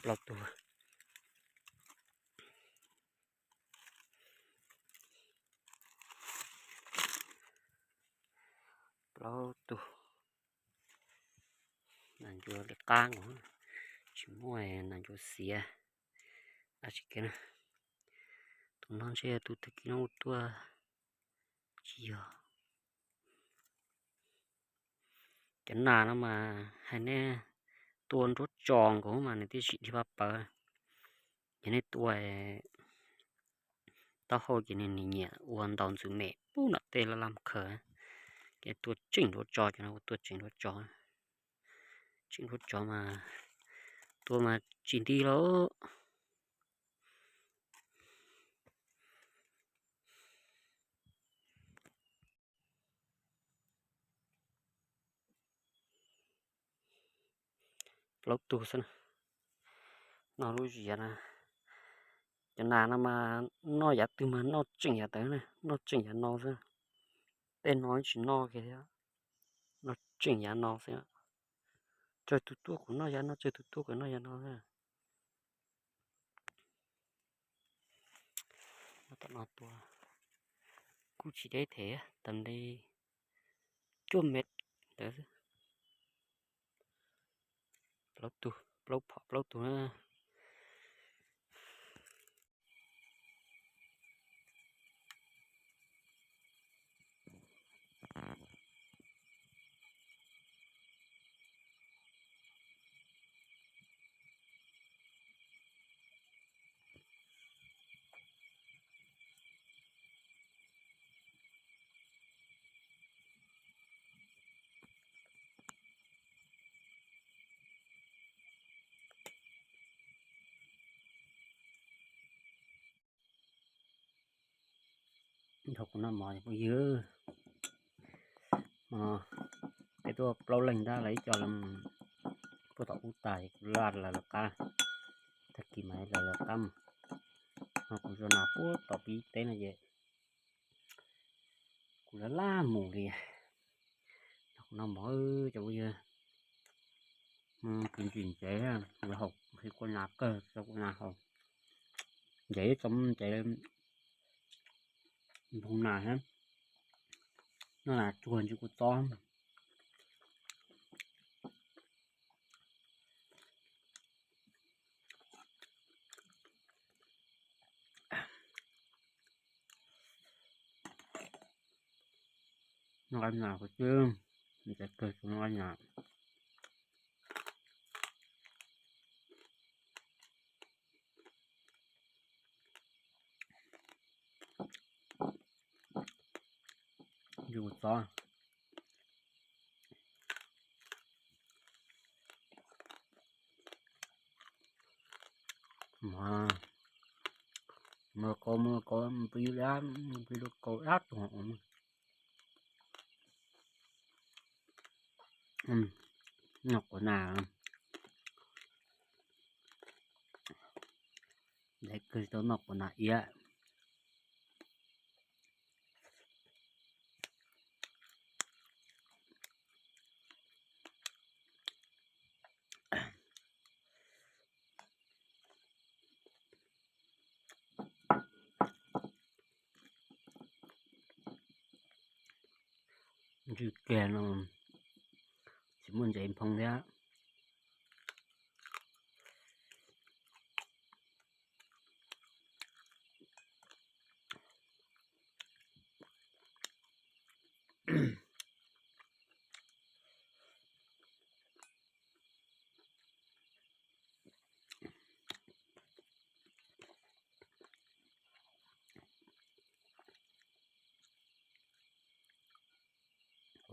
lọt tù lọt tù nàng chúa được cang của chỉ mua nàng chúa xìa à chỉ cái này tụi non xe tụi thực nó tua chiều cái nào nó mà hay nè tuôn rốt tròn của mà này tí chị đi bắt bờ cái này tuổi tao hồi cái này nhẹ uốn đòn xuống mẹ bố nợ tê là làm khờ cái tuột chỉnh rốt tròn cho nó tuột chỉnh rốt tròn mà tôi mà chỉnh đi đó lâu tu xem nó lúc gì à cho nào nó mà nó giả từ mà nó chỉnh giả tới này nó chỉnh giả nó xem tên nói chỉ nó cái đó nó chỉnh giả nó xem chơi tụt tụt của nó giả nó chơi tụt tụt của nó giả nó xem nó tao nó tua cú chỉ đấy thế tầm đây chôm mệt đấy lâu tu ha học nó mỏi bao nhiêu mà cái tôi lâu lần ra lấy cho làm tôi tạo tài là ca thật kỳ máy là cam học rồi nào bố tỏ bí tên là gì cũng là la mù đi học nó mỏi cho bây giờ chương trình chế là học thì con nạc cơ cho con nạc học dễ trong chạy vùng này hết nó là chuồn cho con to nó ăn nào có chứ mình sẽ cười cho nó ăn nào dù to mà có video có áp của ngọc của nào để cười cho ngọc của nào ý chứ kè nó chỉ muốn dạy phong thế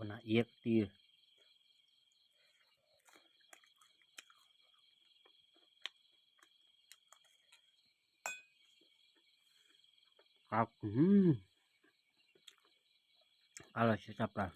của nào yết tia học là sẽ tập là